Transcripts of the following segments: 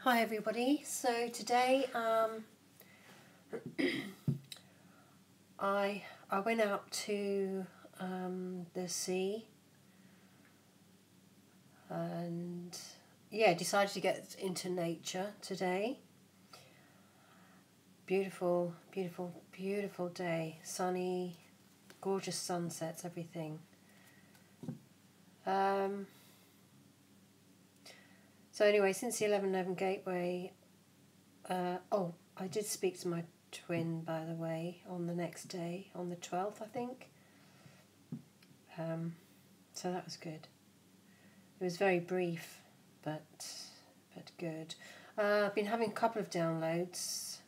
Hi everybody. So today I went out to the sea and decided to get into nature today. Beautiful, beautiful, beautiful day. Sunny, gorgeous sunsets, everything. So anyway, since the 11:11 gateway, I did speak to my twin, by the way, on the next day, on the 12th, I think. So that was good. It was very brief, but good. I've been having a couple of downloads.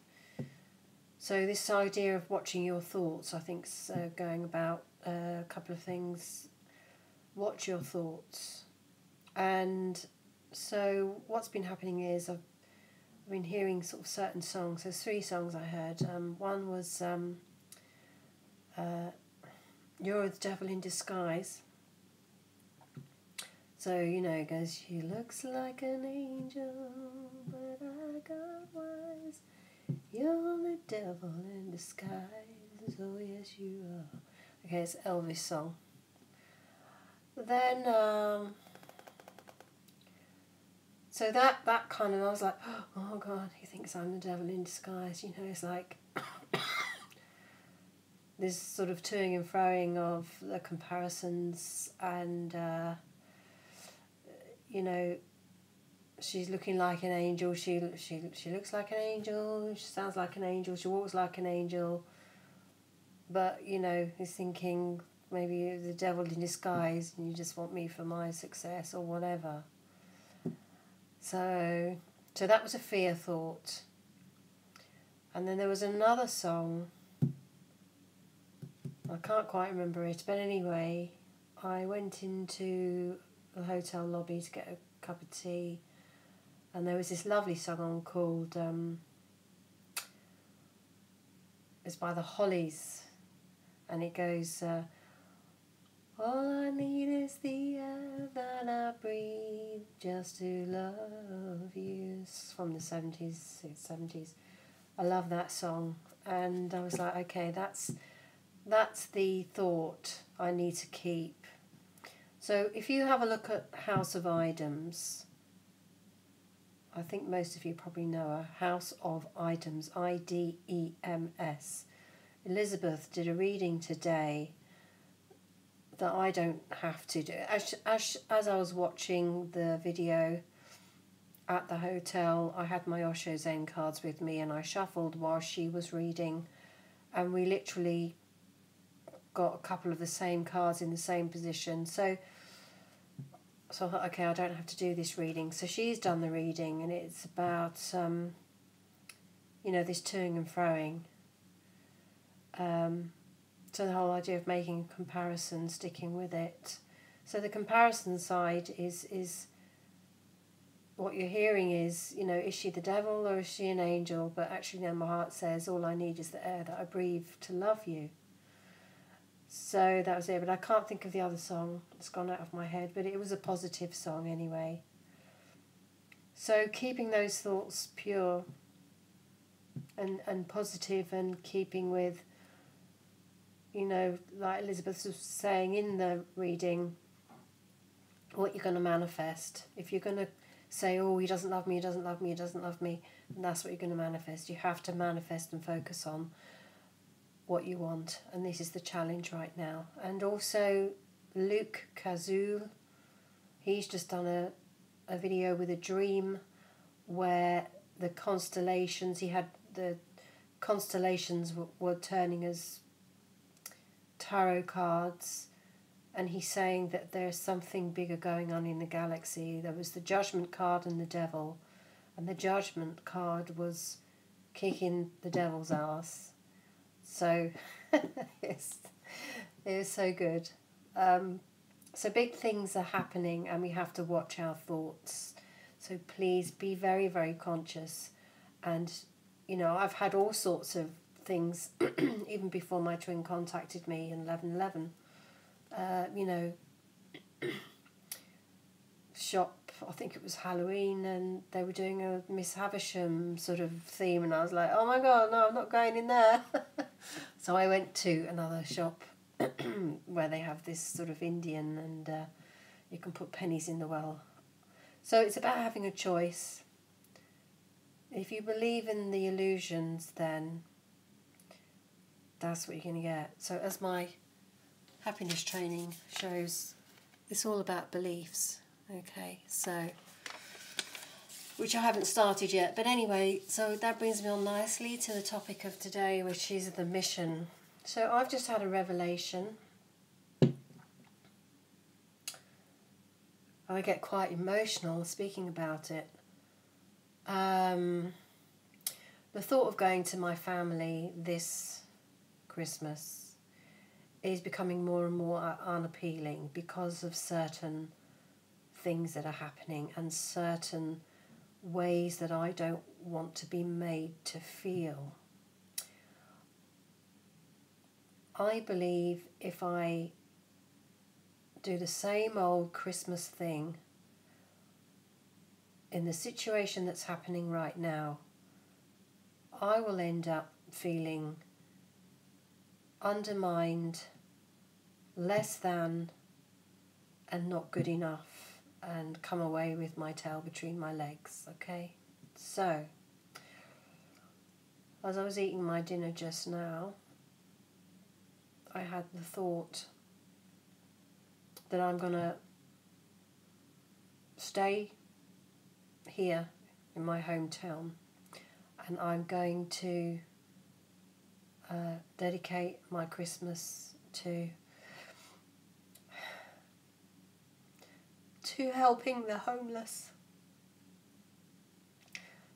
So this idea of watching your thoughts, I think, is going about a couple of things. Watch your thoughts. And so what's been happening is I've been hearing sort of certain songs. There's 3 songs I heard. One was You're the Devil in Disguise. So, you know, it goes, she looks like an angel, but I got wise. You're the devil in disguise, oh yes you are. Okay, it's Elvis song. Then, so that kind of, I was like, oh God, he thinks I'm the devil in disguise. You know, it's like this sort of toing and froing of the comparisons and, you know, she's looking like an angel, she looks like an angel, she sounds like an angel, she walks like an angel. But, you know, he's thinking maybe you're the devil in disguise and you just want me for my success or whatever. So that was a fear thought. And then there was another song, I can't quite remember it, but anyway, I went into the hotel lobby to get a cup of tea, and there was this lovely song on called, it's by the Hollies, and it goes, all I need is the air that I breathe just to love you. It's from the 70s. I love that song, and I was like, okay, that's the thought I need to keep. So if you have a look at House of Items, I think most of you probably know her, House of Items, IDEMS. Elizabeth did a reading today that I don't have to do. As I was watching the video at the hotel, I had my Osho Zen cards with me and I shuffled while she was reading, and we literally got a couple of the same cards in the same position. So I thought, okay, I don't have to do this reading. So she's done the reading, and it's about, you know, this toing and froing. So the whole idea of making a comparison, sticking with it. So the comparison side is what you're hearing is, you know, is she the devil or is she an angel? But actually now my heart says all I need is the air that I breathe to love you. So that was it, but I can't think of the other song. It's gone out of my head, but it was a positive song anyway. So keeping those thoughts pure and positive, and keeping with, you know, like Elizabeth was saying in the reading, what you're going to manifest. If you're going to say, oh, he doesn't love me, he doesn't love me, he doesn't love me, then that's what you're going to manifest. You have to manifest and focus on what you want, and this is the challenge right now. And also Luke Kazul, he's just done a video with a dream where the constellations, he had the constellations were turning as tarot cards, and he's saying that there's something bigger going on in the galaxy. There was the Judgment card and the Devil, and the Judgment card was kicking the devil's ass. So yes, it was so good. So big things are happening, and we have to watch our thoughts. So please be very, very conscious. And, you know, I've had all sorts of things, even before my twin contacted me in 11:11. You know, shop I think it was Halloween, and they were doing a Miss Havisham sort of theme, and I was like, oh my god, no, I'm not going in there. So I went to another shop where they have this sort of Indian, and you can put pennies in the well. So it's about having a choice. If you believe in the illusions, then that's what you're going to get. So as my happiness training shows, it's all about beliefs. Okay, so, which I haven't started yet, but anyway, so that brings me on nicely to the topic of today, which is the mission. So I've just had a revelation. I get quite emotional speaking about it. The thought of going to my family this Christmas is becoming more and more unappealing because of certain things that are happening and certain ways that I don't want to be made to feel. I believe if I do the same old Christmas thing in the situation that's happening right now, I will end up feeling undermined, less than, and not good enough, and come away with my tail between my legs, okay? So, as I was eating my dinner just now, I had the thought that I'm going to stay here in my hometown, and I'm going to dedicate my Christmas to helping the homeless.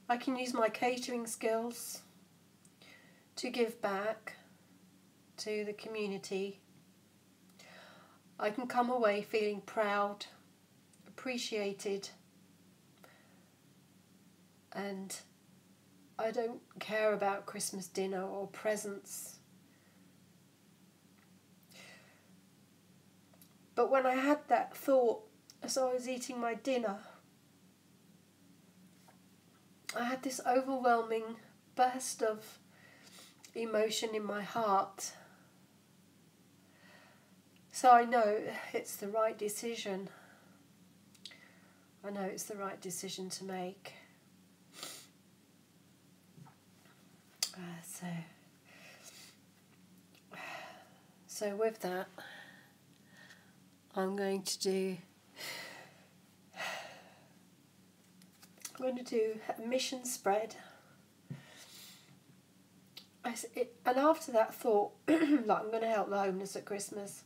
I can use my catering skills to give back to the community. I can come away feeling proud, appreciated, and I don't care about Christmas dinner or presents. But when I had that thought as I was eating my dinner, I had this overwhelming burst of emotion in my heart. So I know it's the right decision. I know it's the right decision to make. So with that, I'm going to do a mission spread. And after that thought, like I'm going to help the homeless at Christmas,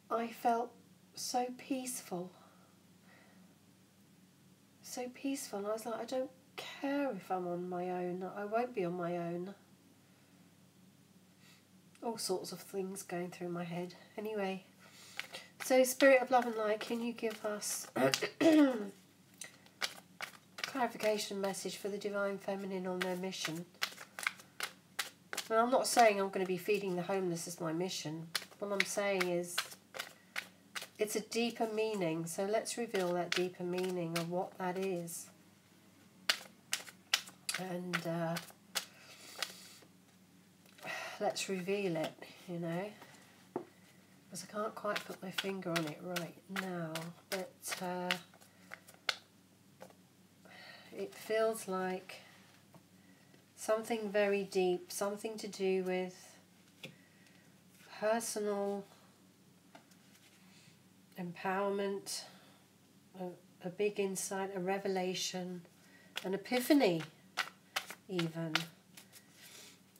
I felt so peaceful. So peaceful. And I was like, I don't care if I'm on my own. I won't be on my own. All sorts of things going through my head. Anyway, so Spirit of Love and Light, can you give us clarification message for the Divine Feminine on their mission? And I'm not saying I'm going to be feeding the homeless as my mission. What I'm saying is it's a deeper meaning. So let's reveal that deeper meaning of what that is. And let's reveal it, you know. Because I can't quite put my finger on it right now. But it feels like something very deep, something to do with personal empowerment, a big insight, a revelation, an epiphany even.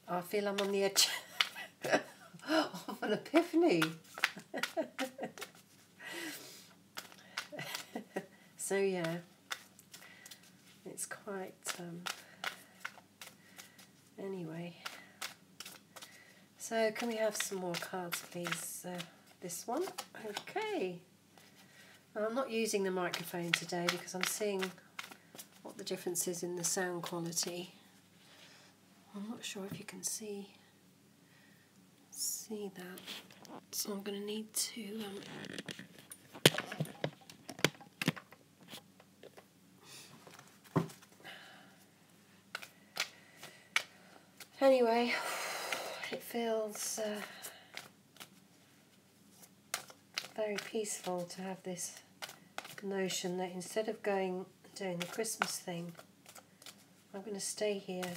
I feel I'm on the edge of an epiphany. So yeah, it's quite, anyway. So can we have some more cards, please? This one. Okay. Now, I'm not using the microphone today because I'm seeing what the difference is in the sound quality. I'm not sure if you can see that. So I'm going to need to Anyway, it feels very peaceful to have this notion that instead of going and doing the Christmas thing, I'm going to stay here,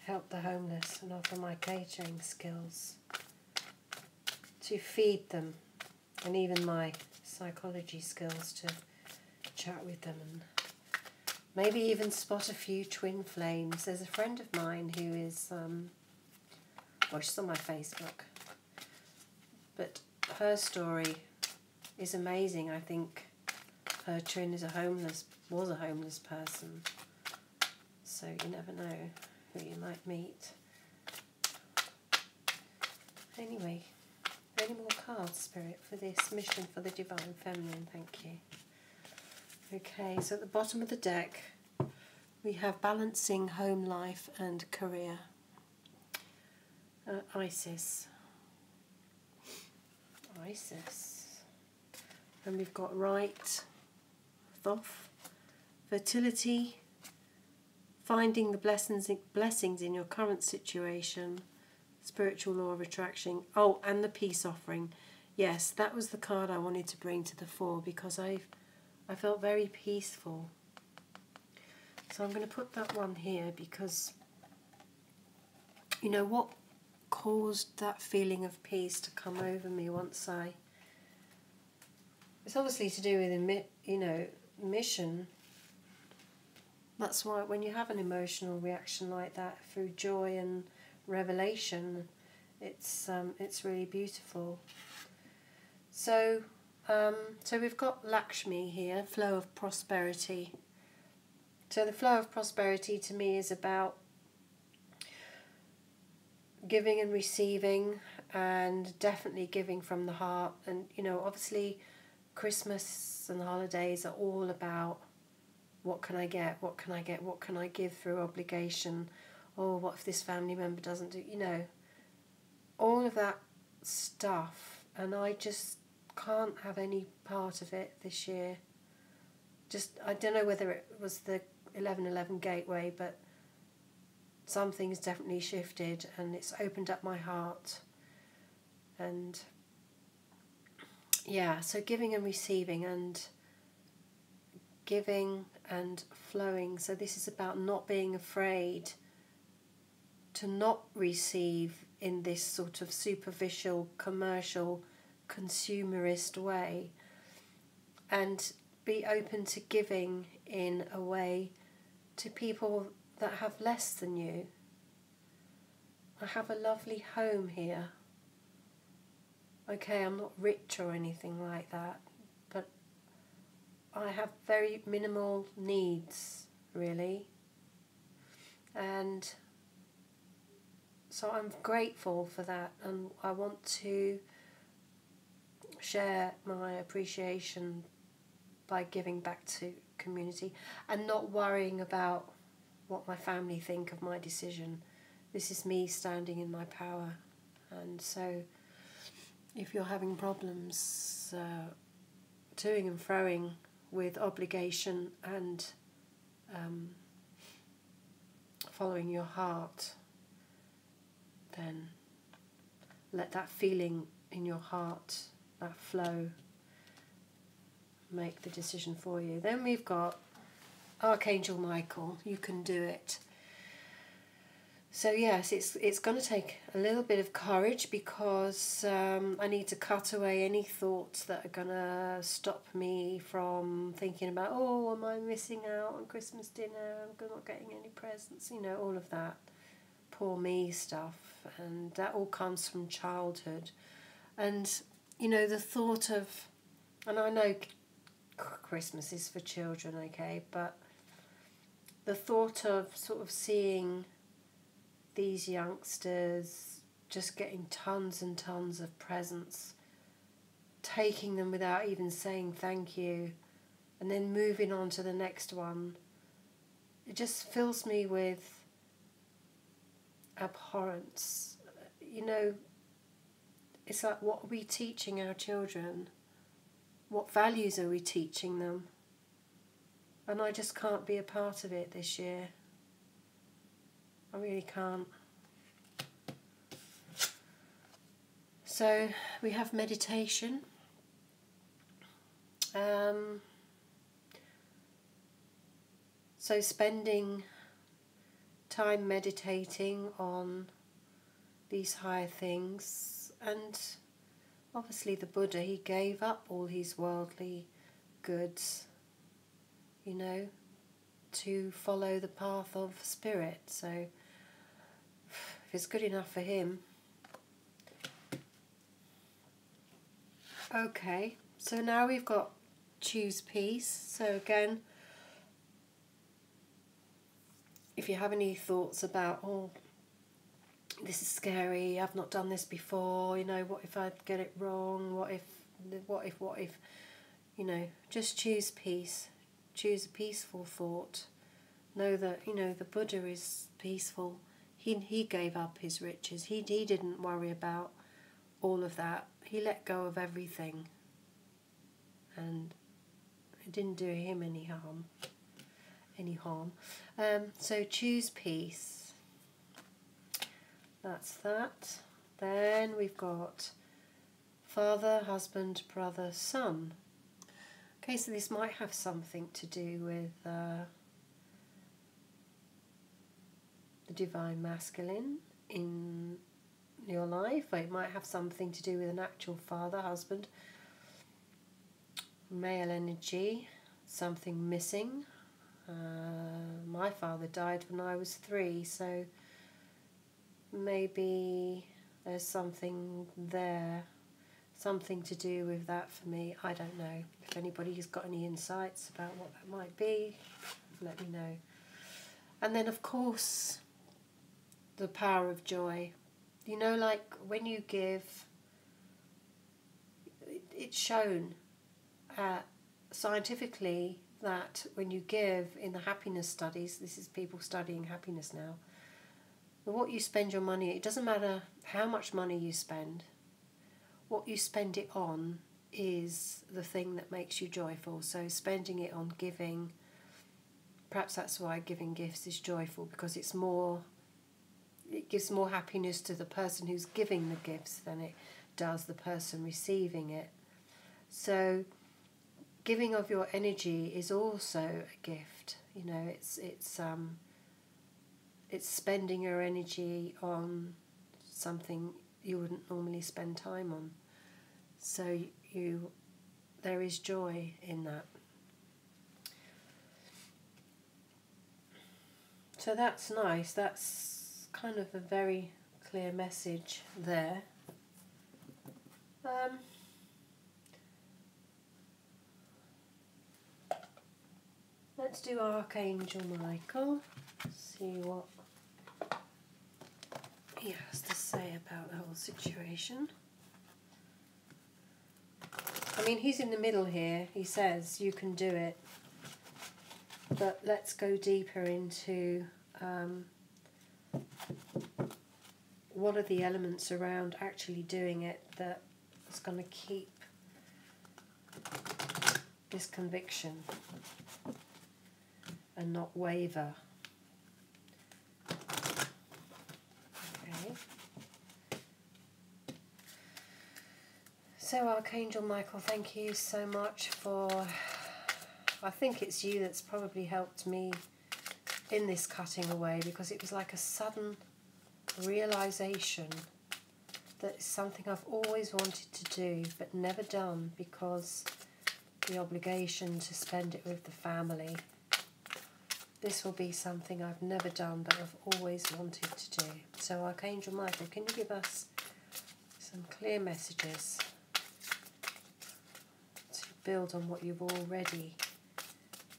help the homeless and offer my catering skills to feed them, and even my psychology skills to chat with them, and maybe even spot a few twin flames. There's a friend of mine who is, well, she's on my Facebook, but her story is amazing. I think her twin was a homeless person, so you never know who you might meet. Anyway, any more cards, Spirit, for this mission for the Divine Feminine? Thank you. Okay, so at the bottom of the deck we have balancing home life and career. Isis. And we've got right, Thoth, fertility, finding the blessings in your current situation, spiritual law of attraction. Oh, and the peace offering. Yes, that was the card I wanted to bring to the fore because I felt very peaceful. So I'm going to put that one here because, you know, what caused that feeling of peace to come over me once it's obviously to do with, mission. That's why when you have an emotional reaction like that through joy and revelation, it's really beautiful. So we've got Lakshmi here, flow of prosperity. So the flow of prosperity to me is about giving and receiving, and definitely giving from the heart. And obviously Christmas and the holidays are all about what can I get, what can I get, what can I give through obligation, or what if this family member doesn't do, all of that stuff, and I just can't have any part of it this year. I don't know whether it was the 11:11 gateway, but something's definitely shifted and it's opened up my heart. And yeah, so giving and receiving, and giving and flowing. So this is about not being afraid to not receive in this sort of superficial, commercial, consumerist way, and be open to giving in a way to people that have less than you. I have a lovely home here. Okay, I'm not rich or anything like that, but I have very minimal needs, really. And so I'm grateful for that, and I want to share my appreciation by giving back to community and not worrying about what my family think of my decision. This is me standing in my power. And so if you're having problems toing and froing with obligation and following your heart, then let that feeling in your heart, that flow, make the decision for you. Then we've got Archangel Michael. You can do it. So yes, it's going to take a little bit of courage, because I need to cut away any thoughts that are going to stop me from thinking about, oh, am I missing out on Christmas dinner? I'm not getting any presents, all of that poor me stuff. And that all comes from childhood. And, the thought of, and I know Christmas is for children, okay, but the thought of sort of seeing these youngsters just getting tons and tons of presents, taking them without even saying thank you, and then moving on to the next one, it just fills me with abhorrence. It's like, what are we teaching our children? What values are we teaching them? And I just can't be a part of it this year. I really can't. So we have meditation. So spending time meditating on these higher things, and obviously the Buddha, he gave up all his worldly goods, you know, to follow the path of spirit. So if it's good enough for him. Okay, so now we've got choose peace. So again, if you have any thoughts about, oh, this is scary, I've not done this before, you know, what if I get it wrong, what if, you know, just choose peace. Choose a peaceful thought. Know that, you know, the Buddha is peaceful. He gave up his riches. He didn't worry about all of that. He let go of everything. And it didn't do him any harm. So choose peace. That's that. Then we've got father, husband, brother, son. Okay, so this might have something to do with the divine masculine in your life, or it might have something to do with an actual father, husband, male energy, something missing. My father died when I was 3, so maybe there's something there, something to do with that for me. I don't know. If anybody's got any insights about what that might be, let me know. And then, of course, the power of joy. You know, like when you give, it's shown scientifically that when you give in the happiness studies, this is people studying happiness now, what you spend your money, it doesn't matter how much money you spend, what you spend it on is the thing that makes you joyful. So spending it on giving, perhaps that's why giving gifts is joyful, because it gives more happiness to the person who's giving the gifts than it does the person receiving it. So giving of your energy is also a gift. You know, it's spending your energy on something you wouldn't normally spend time on. So there is joy in that. So that's nice. That's kind of a very clear message there. Let's do Archangel Michael. See what he has to say about the whole situation. I mean, he's in the middle here. He says, you can do it. But let's go deeper into what are the elements around actually doing it that is going to keep this conviction and not waver. Okay. So Archangel Michael, thank you so much for, I think it's you that's probably helped me in this cutting away, because it was like a sudden realization that it's something I've always wanted to do but never done because the obligation to spend it with the family. This will be something I've never done but I've always wanted to do. So Archangel Michael, can you give us some clear messages to build on what you've already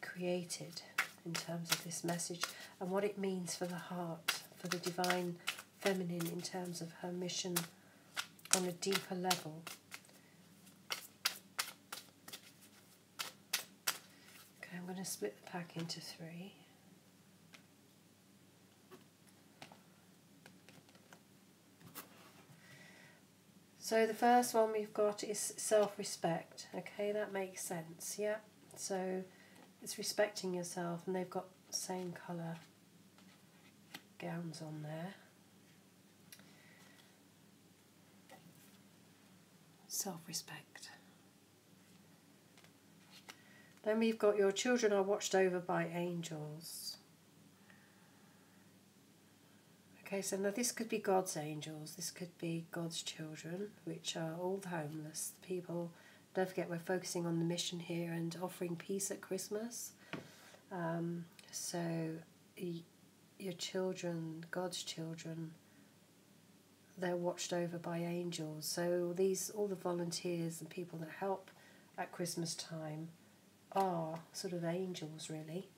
created in terms of this message and what it means for the heart, for the divine feminine in terms of her mission on a deeper level. Okay, I'm going to split the pack into 3. So the first one we've got is self-respect. Okay, that makes sense, yeah? So it's respecting yourself, and they've got the same colour. gowns on there. Self-respect. Then we've got your children are watched over by angels. Okay, so now this could be God's angels, this could be God's children, which are all the homeless people. Don't forget we're focusing on the mission here and offering peace at Christmas. So your children, God's children, they're watched over by angels. So all the volunteers and people that help at Christmas time are sort of angels, really.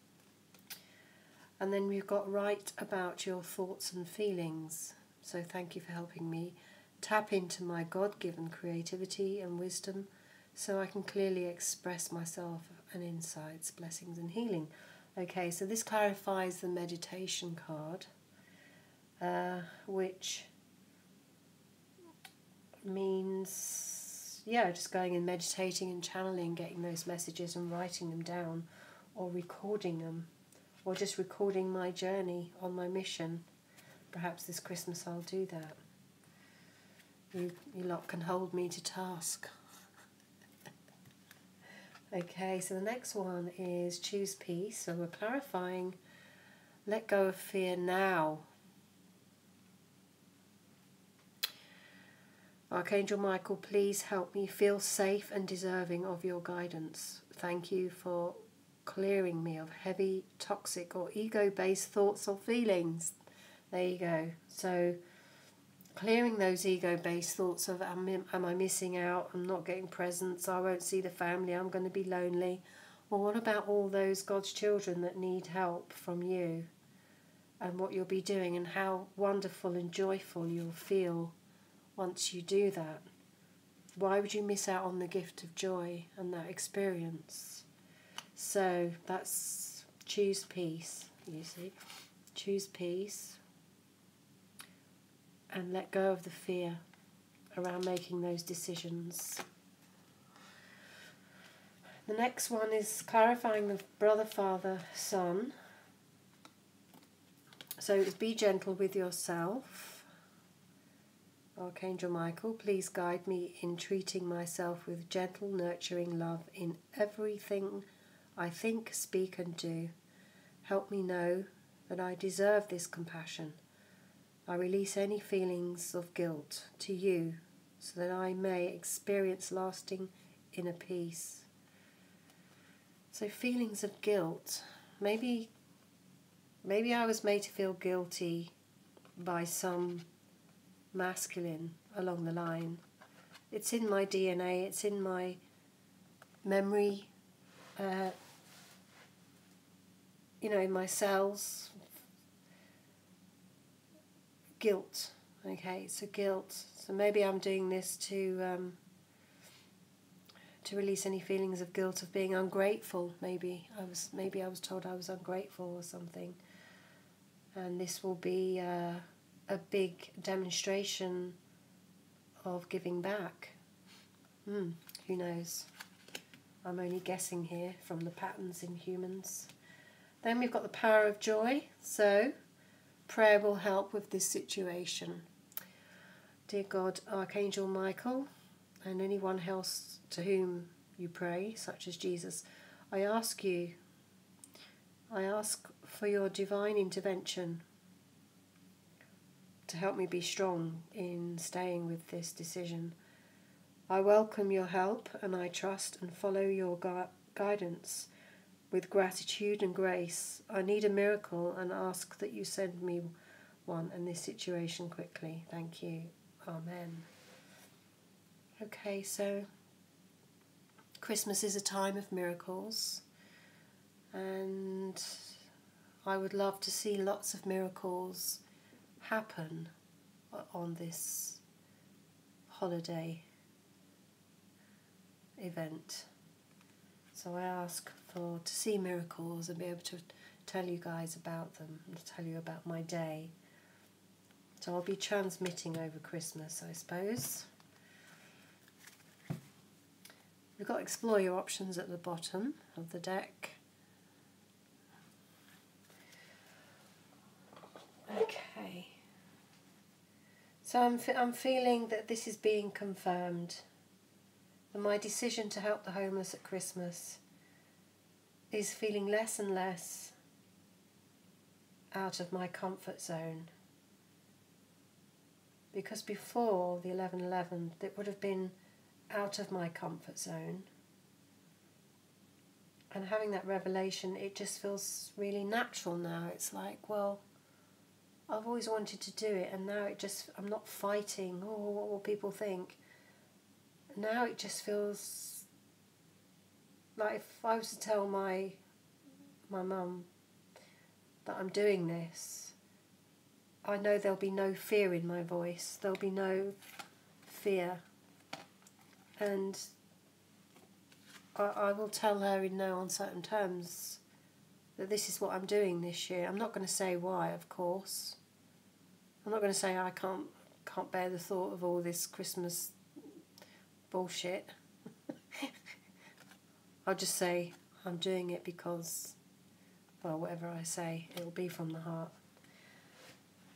And then we've got write about your thoughts and feelings. So thank you for helping me tap into my God-given creativity and wisdom so I can clearly express myself and insights, blessings and healing. Okay, so this clarifies the meditation card, which means, yeah, just going and meditating and channeling, getting those messages and writing them down or recording them, or just recording my journey on my mission. Perhaps this Christmas I'll do that. You lot can hold me to task. Okay, so the next one is choose peace. So we're clarifying, let go of fear now. Archangel Michael, please help me feel safe and deserving of your guidance. Thank you for clearing me of heavy, toxic or ego-based thoughts or feelings. There you go. So clearing those ego-based thoughts of am I missing out, I'm not getting presents, I won't see the family, I'm going to be lonely. Well, what about all those God's children that need help from you, and what you'll be doing and how wonderful and joyful you'll feel once you do that? Why would you miss out on the gift of joy and that experience? So that's choose peace, you see. Choose peace and let go of the fear around making those decisions. The next one is clarifying the brother, father, son. So it's be gentle with yourself. Archangel Michael, please guide me in treating myself with gentle, nurturing love in everything I think, speak and do. Help me know that I deserve this compassion. I release any feelings of guilt to you so that I may experience lasting inner peace. So feelings of guilt. Maybe I was made to feel guilty by some masculine along the line. It's in my DNA, it's in my memory, in my cells. Guilt, okay, so guilt. So maybe I'm doing this to release any feelings of guilt of being ungrateful. Maybe I was told I was ungrateful or something, and this will be a big demonstration of giving back. Who knows? I'm only guessing here from the patterns in humans. Then we've got the power of joy. So prayer will help with this situation. Dear God, Archangel Michael, and anyone else to whom you pray, such as Jesus, I ask for your divine intervention to help me be strong in staying with this decision. I welcome your help and I trust and follow your guidance with gratitude and grace. I need a miracle and ask that you send me one in this situation quickly. Thank you. Amen. Okay, so Christmas is a time of miracles, and I would love to see lots of miracles happen on this holiday event. So I ask to see miracles and be able to tell you guys about them and to tell you about my day. So I'll be transmitting over Christmas, I suppose. We've got explore your options at the bottom of the deck. Okay. So I'm feeling that this is being confirmed. And my decision to help the homeless at Christmas is feeling less and less out of my comfort zone. Because before the 11/11, it would have been out of my comfort zone. And having that revelation, it just feels really natural now. It's like, well, I've always wanted to do it, and now I'm not fighting, oh, what will people think? Now it just feels like if I was to tell my mum that I'm doing this, I know there'll be no fear in my voice. There'll be no fear. And I will tell her in no uncertain terms that this is what I'm doing this year. I'm not going to say why, of course. I'm not going to say I can't bear the thought of all this Christmas bullshit. I'll just say I'm doing it because, well, whatever I say, it will be from the heart.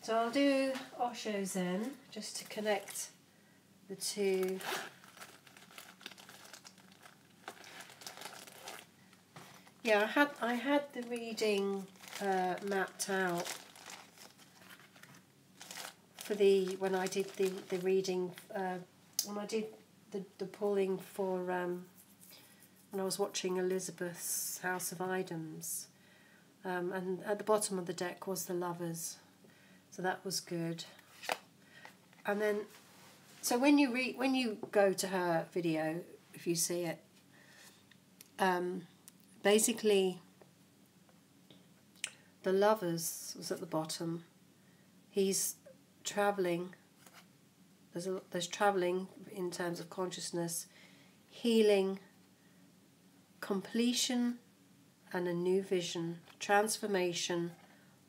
So I'll do Osho Zen just to connect the two. Yeah, I had the reading mapped out for when I did the reading, when I did the pulling for when I was watching Elizabeth's House of Items, and at the bottom of the deck was the Lovers, so that was good. And then, so when you go to her video, if you see it, basically the Lovers was at the bottom. He's travelling. There's travelling in terms of consciousness, healing, completion, and a new vision, transformation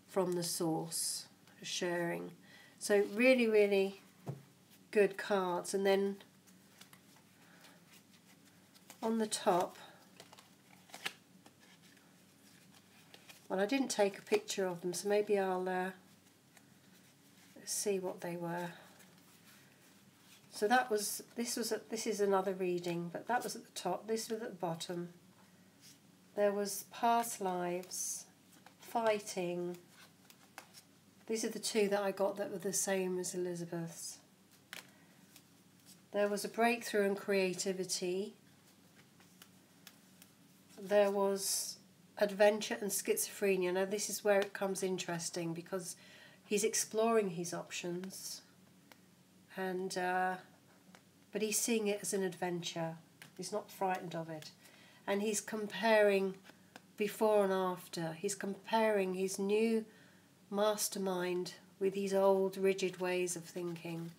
from the source, sharing. So really, really good cards. And then on the top, well, I didn't take a picture of them, so maybe I'll let's see what they were. So this is another reading, but that was at the top, this was at the bottom. There was past lives, fighting. These are the two that I got that were the same as Elizabeth's. There was a breakthrough in creativity. There was adventure and schizophrenia. Now this is where it comes interesting, because he's exploring his options, and but he's seeing it as an adventure. He's not frightened of it, and he's comparing before and after. He's comparing his new mastermind with his old rigid ways of thinking.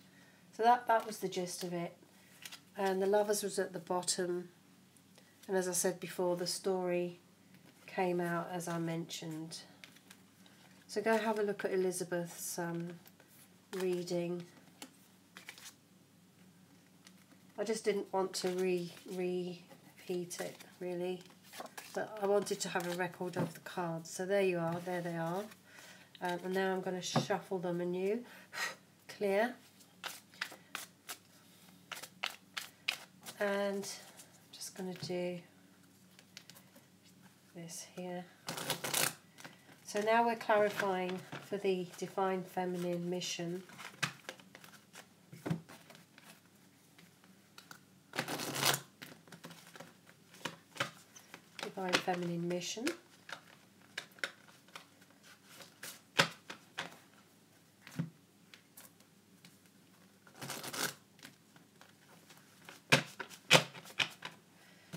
So that was the gist of it. And the Lovers was at the bottom, and as I said before, the story came out as I mentioned. So go have a look at Elizabeth's reading. I just didn't want to repeat it, really. But I wanted to have a record of the cards. So there you are, there they are. And now I'm going to shuffle them anew. Clear. And I'm just going to do this here. So now we're clarifying for the Divine Feminine mission. Divine Feminine mission.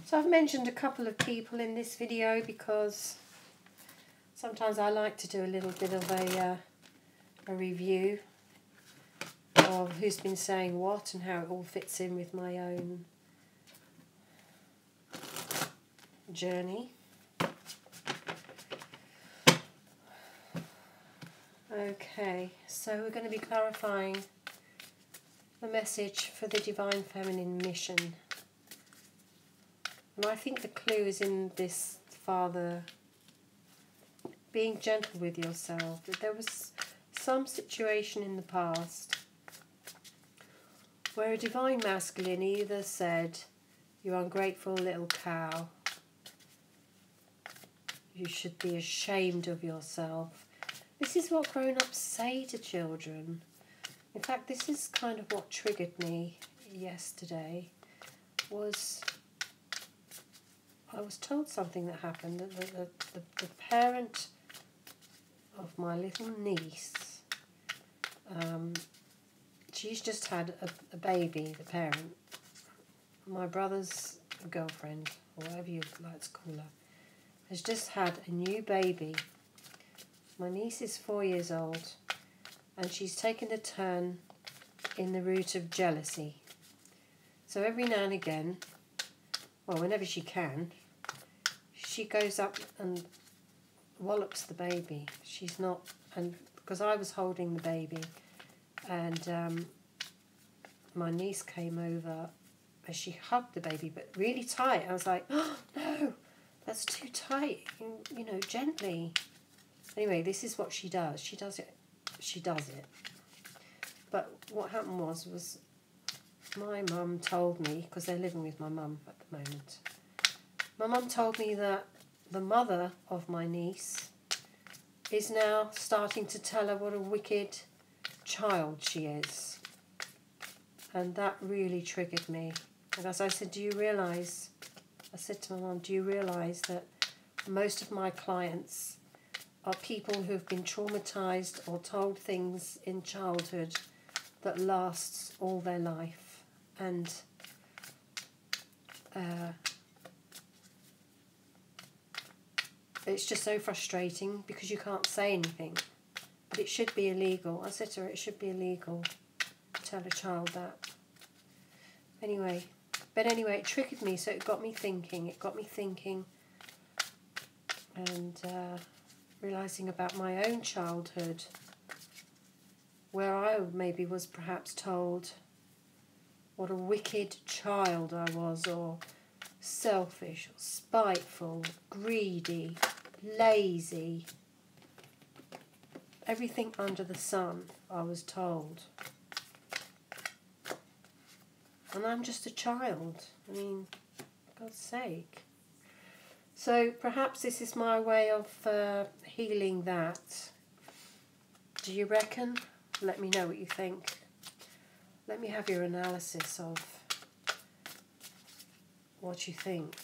So I've mentioned a couple of people in this video because sometimes I like to do a little bit of a review of who's been saying what and how it all fits in with my own journey. Okay, so we're going to be clarifying the message for the Divine Feminine mission. And I think the clue is in this Father being gentle with yourself. There was some situation in the past where a divine masculine either said, "You ungrateful little cow, you should be ashamed of yourself." This is what grown-ups say to children. In fact, this is kind of what triggered me yesterday. I was told something that happened. The parent of my little niece, she's just had a baby, the parent. My brother's girlfriend, or whatever you like to call her, has just had a new baby. My niece is 4 years old, and she's taken a turn in the route of jealousy. So every now and again, well, whenever she can, she goes up and wallops the baby. She's not, and because I was holding the baby, and my niece came over and she hugged the baby, but really tight. I was like, "Oh no, that's too tight. You know, gently." Anyway, this is what she does. She does it. But what happened was my mum told me, because they're living with my mum at the moment, my mum told me that the mother of my niece is now starting to tell her what a wicked child she is. And that really triggered me. And as I said, I said to my mum, "Do you realise that most of my clients are people who have been traumatised or told things in childhood that lasts all their life?" And it's just so frustrating because you can't say anything. But it should be illegal. I said to her, it should be illegal to tell a child that. Anyway, it triggered me, so it got me thinking. And realising about my own childhood, where I maybe was perhaps told what a wicked child I was, or selfish, or spiteful, greedy, lazy. Everything under the sun, I was told. And I'm just a child. I mean, for God's sake. So perhaps this is my way of healing that. Do you reckon? Let me know what you think. Let me have your analysis of what you think.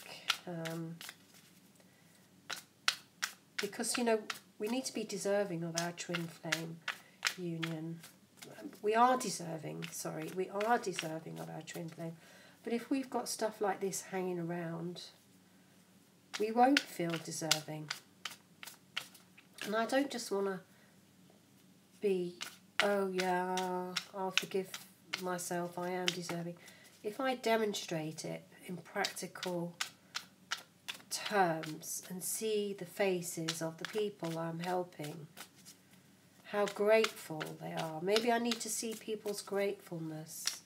Because, you know, we need to be deserving of our twin flame union. We are deserving of our twin flame. But if we've got stuff like this hanging around, we won't feel deserving. And I don't just want to be, "Oh yeah, I'll forgive myself, I am deserving." If I demonstrate it in practical terms and see the faces of the people I'm helping, how grateful they are. Maybe I need to see people's gratefulness.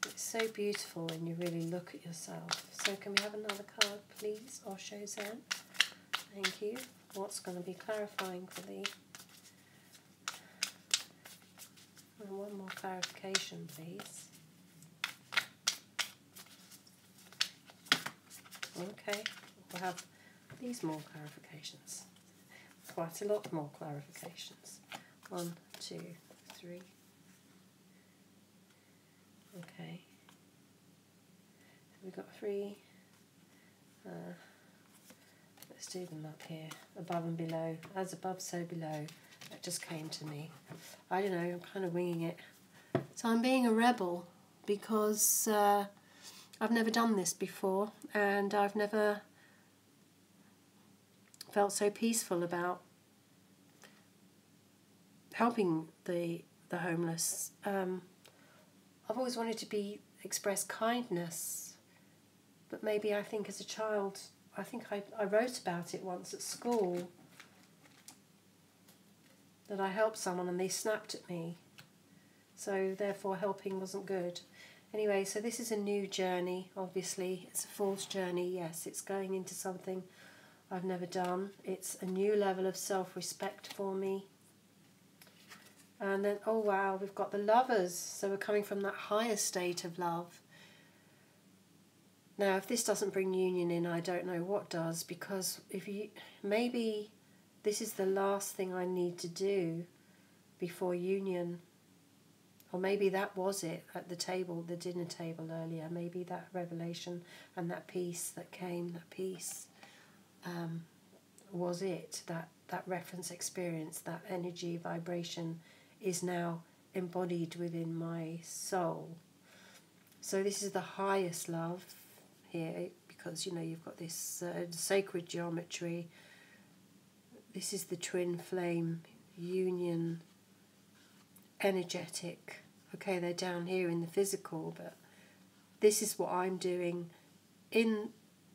It's so beautiful when you really look at yourself. So can we have another card, please? Osho Zen. Thank you. What's going to be clarifying for thee? And one more clarification, please. Okay, we'll have these more clarifications. Quite a lot more clarifications. 1, 2, 3. Okay. So we've got 3. Let's do them up here. Above and below. As above, so below. That just came to me. I don't know, I'm kind of winging it. So I'm being a rebel because I've never done this before, and I've never felt so peaceful about helping the homeless. I've always wanted to express kindness, but maybe I think as a child, I think I wrote about it once at school, that I helped someone and they snapped at me, so therefore helping wasn't good. Anyway, so this is a new journey, obviously. It's a fourth journey, yes. It's going into something I've never done. It's a new level of self-respect for me. And then, oh wow, we've got the Lovers. So we're coming from that higher state of love. Now, if this doesn't bring union in, I don't know what does, because maybe this is the last thing I need to do before union. Or maybe that was it at the table, the dinner table earlier. Maybe that revelation and that peace that came, that peace, was it. That reference experience, that energy, vibration is now embodied within my soul. So this is the highest love here, because you've got this sacred geometry. This is the twin flame union energetic. Okay, they're down here in the physical, but this is what I'm doing in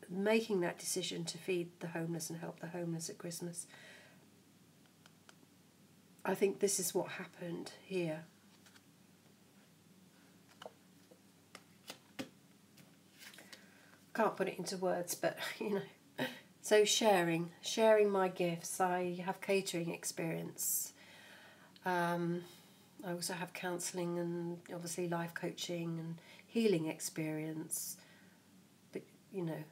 making that decision to feed the homeless and help the homeless at Christmas. I think this is what happened here. Can't put it into words, but So sharing my gifts. I have catering experience. I also have counselling and obviously life coaching and healing experience. But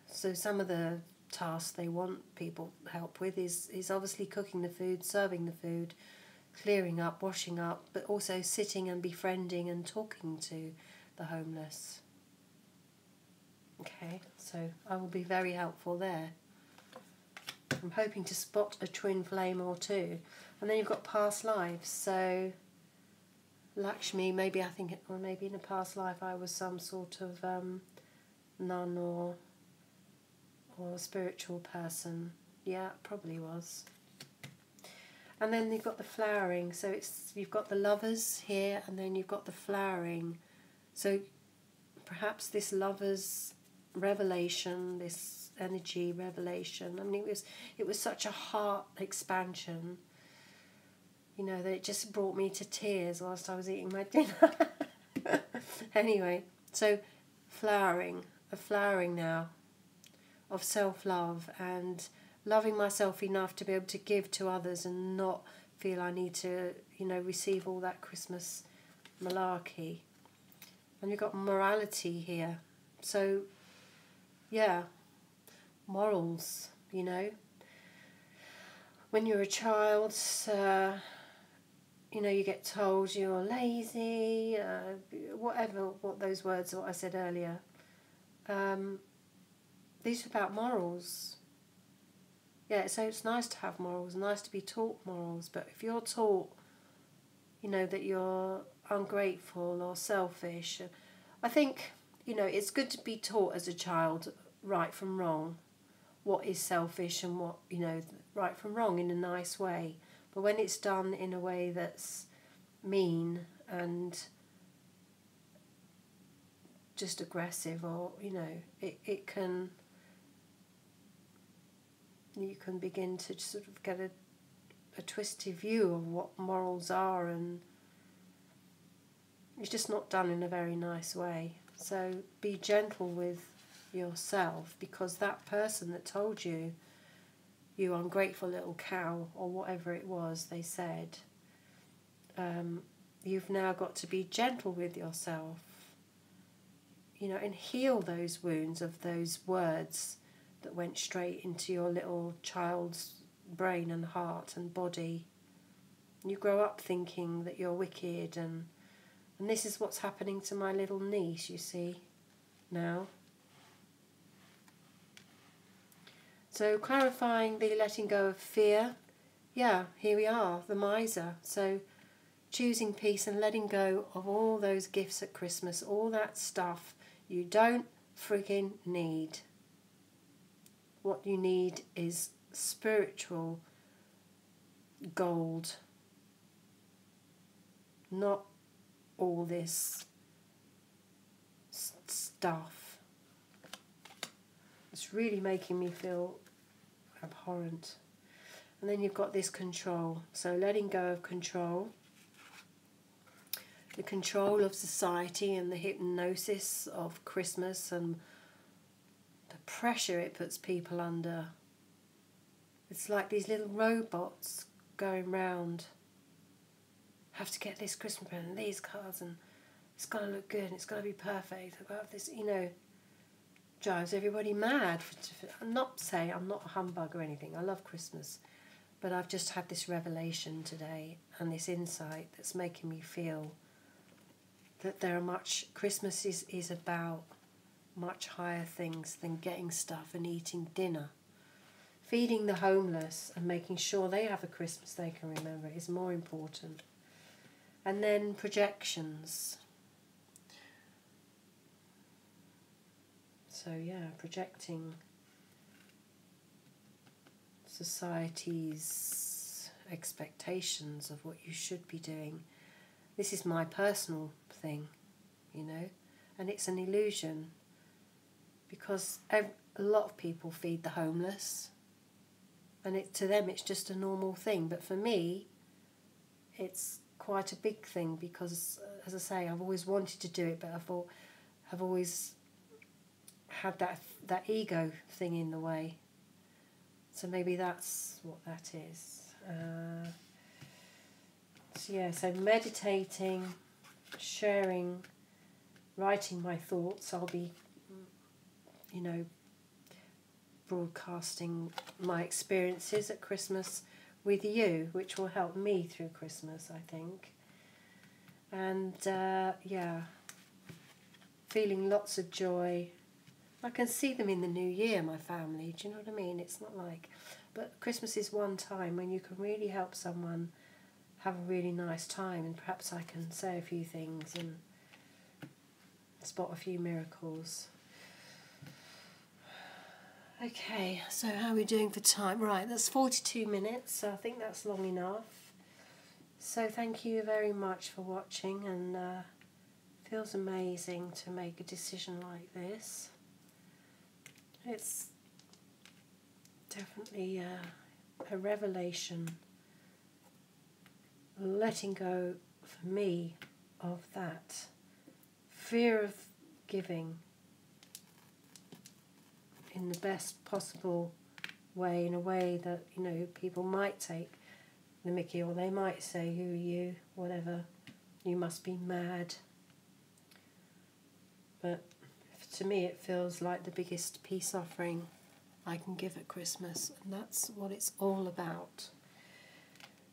so some of the tasks they want people help with is obviously cooking the food, serving the food, clearing up, washing up, but also sitting and befriending and talking to the homeless. Okay, so I will be very helpful there. I'm hoping to spot a twin flame or two. And then you've got past lives. So Lakshmi, maybe in a past life I was some sort of nun or a spiritual person. Yeah, probably was. And then you've got the flowering. So you've got the Lovers here, and then you've got the flowering. So perhaps this Lovers revelation, this energy revelation. I mean, it was such a heart expansion, that it just brought me to tears whilst I was eating my dinner. Anyway, so a flowering now of self-love and loving myself enough to be able to give to others and not feel I need to, receive all that Christmas malarkey. And you've got morality here. So, yeah, morals, When you're a child, you get told you're lazy, what those words, what I said earlier. These are about morals. Yeah, so it's nice to have morals, nice to be taught morals, but if you're taught, that you're ungrateful or selfish, I think, it's good to be taught as a child right from wrong, what is selfish and what, right from wrong in a nice way. But when it's done in a way that's mean and just aggressive, or, it can... you can begin to sort of get a twisted view of what morals are, and it's just not done in a very nice way. So be gentle with yourself, because that person that told you, you ungrateful little cow, or whatever it was they said, you've now got to be gentle with yourself, and heal those wounds of those words that went straight into your little child's brain and heart and body. You grow up thinking that you're wicked, and this is what's happening to my little niece, you see, now. So clarifying the letting go of fear. Yeah, here we are, the miser. So choosing peace and letting go of all those gifts at Christmas, all that stuff you don't friggin' need. What you need is spiritual gold, not all this stuff. It's really making me feel abhorrent. And then you've got this control. So letting go of control. The control of society and the hypnosis of Christmas and the pressure it puts people under. It's like these little robots going round. Have to get this Christmas present and these cards, and it's got to look good and it's got to be perfect. I've got to have this, you know, drives everybody mad. I'm not saying I'm not a humbug or anything. I love Christmas. But I've just had this revelation today and this insight that's making me feel that Christmas is about much higher things than getting stuff and eating dinner. Feeding the homeless and making sure they have a Christmas they can remember is more important. And then projections. So yeah, projecting society's expectations of what you should be doing. This is my personal thing, you know, and it's an illusion because a lot of people feed the homeless and to them it's just a normal thing, but for me it's quite a big thing because, as I say, I've always wanted to do it, but I've always had that ego thing in the way. So maybe that's what that is. So yeah, so meditating, sharing, writing my thoughts. I'll be, you know, broadcasting my experiences at Christmas with you, which will help me through Christmas, I think. And yeah, feeling lots of joy. I can see them in the new year, my family, do you know what I mean? It's not like... But Christmas is one time when you can really help someone have a really nice time, and perhaps I can say a few things and spot a few miracles. Okay, so how are we doing for time? Right, that's 42 minutes, so I think that's long enough. So thank you very much for watching, and it feels amazing to make a decision like this. It's definitely a revelation, letting go for me of that fear of giving in the best possible way, in a way that, you know, people might take the mickey, or they might say, who are you, whatever, you must be mad. But to me it feels like the biggest peace offering I can give at Christmas, and that's what it's all about.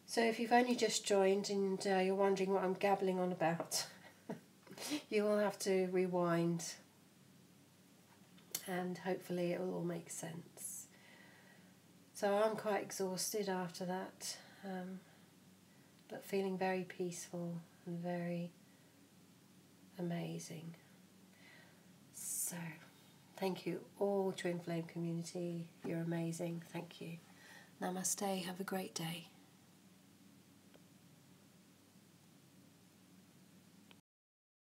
So if you've only just joined and you're wondering what I'm gabbling on about, you will have to rewind and hopefully it will all make sense. So I'm quite exhausted after that, but feeling very peaceful and very amazing. So thank you all, Twin Flame community, you're amazing, thank you. Namaste, have a great day.